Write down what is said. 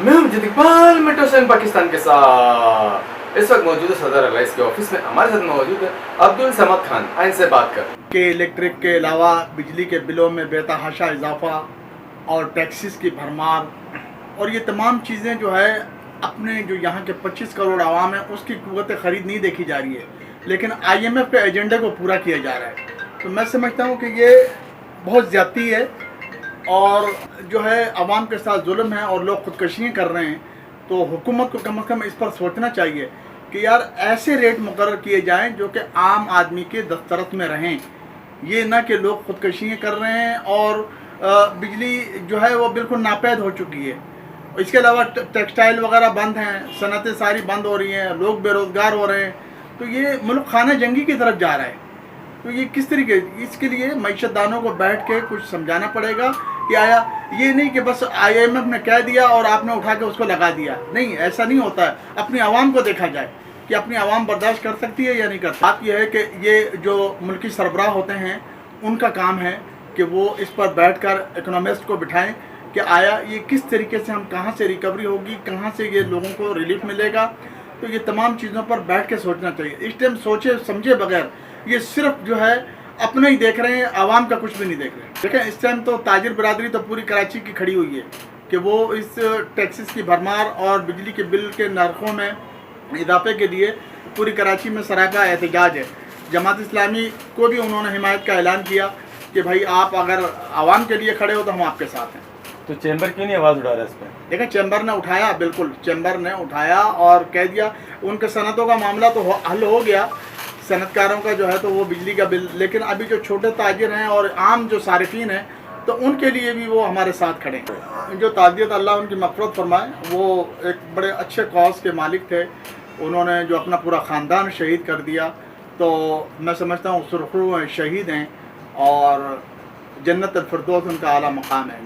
मैं हूं Mujeed Iqbal metro seven Pakistan के साथ। इस वक्त मौजूद है सदर अलाइस के ऑफिस में। हमारे साथ मौजूद है अब्दुल समद खान। आइन से बात कर कि इलेक्ट्रिक के अलावा बिजली के बिलों में बेतहाशा इजाफा और टैक्सेस की भरमार और ये तमाम चीज़ें जो है अपने जो यहाँ के 25 करोड़ आवाम है उसकी क़ुव्वत ख़रीद नहीं देखी जा रही है, लेकिन IMF के एजेंडे को पूरा किया जा रहा है। तो मैं समझता हूँ कि ये बहुत ज़्यादती है और जो है आवाम के साथ जुल्म है और लोग ख़ुदकशियाँ कर रहे हैं। तो हुकूमत को कम से कम इस पर सोचना चाहिए कि यार ऐसे रेट मुकर्रर किए जाएं जो कि आम आदमी के दस्तरस में रहें, ये ना कि लोग ख़ुदकशियाँ कर रहे हैं और बिजली जो है वो बिल्कुल नापैद हो चुकी है। इसके अलावा टेक्सटाइल वगैरह बंद हैं, सनतें सारी बंद हो रही हैं, लोग बेरोज़गार हो रहे हैं। तो ये मुल्क खाना जंगी की तरफ जा रहा है। तो ये किस तरीके, इसके लिए मईशतदानों को बैठ के कुछ समझाना पड़ेगा कि आया ये नहीं कि बस IMF ने कह दिया और आपने उठा के उसको लगा दिया। नहीं, ऐसा नहीं होता है। अपनी आवाम को देखा जाए कि अपनी आवाम बर्दाश्त कर सकती है या नहीं कर सकती। बात यह है कि ये जो मुल्की सरबराह होते हैं उनका काम है कि वो इस पर बैठकर इकोनॉमिस्ट को बिठाएं कि आया ये किस तरीके से हम कहाँ से रिकवरी होगी, कहाँ से ये लोगों को रिलीफ मिलेगा। तो ये तमाम चीज़ों पर बैठ के सोचना चाहिए। इस टाइम सोचे समझे बगैर ये सिर्फ जो है अपना ही देख रहे हैं, आवाम का कुछ भी नहीं देख रहे हैं। देखें इस टाइम तो ताजिर बरादरी तो पूरी कराची की खड़ी हुई है कि वो इस टैक्सेस की भरमार और बिजली के बिल के नरखों में इजाफे के लिए पूरी कराची में सरापा एहतजाज है। जमात इस्लामी को भी उन्होंने हिमायत का ऐलान किया कि भाई आप अगर आवाम के लिए खड़े हो तो हम आपके साथ हैं। तो चैम्बर क्यों नहीं आवाज़ उठा रहा है इस पर? देखें चैम्बर ने उठाया, बिल्कुल चैम्बर ने उठाया और कह दिया उनके सनतों का मामला तो हल हो गया, सनतकारों का जो है तो वो बिजली का बिल, लेकिन अभी जो छोटे ताजिर हैं और आम जो सारिफीन हैं तो उनके लिए भी वो हमारे साथ खड़े हैं। जो तादियत अल्लाह उनकी मग़फ़िरत फरमाए, वो एक बड़े अच्छे कॉज के मालिक थे। उन्होंने जो अपना पूरा ख़ानदान शहीद कर दिया, तो मैं समझता हूँ सुरखरू शहीद हैं और जन्नत अल फिरदौस उनका आला मकाम है।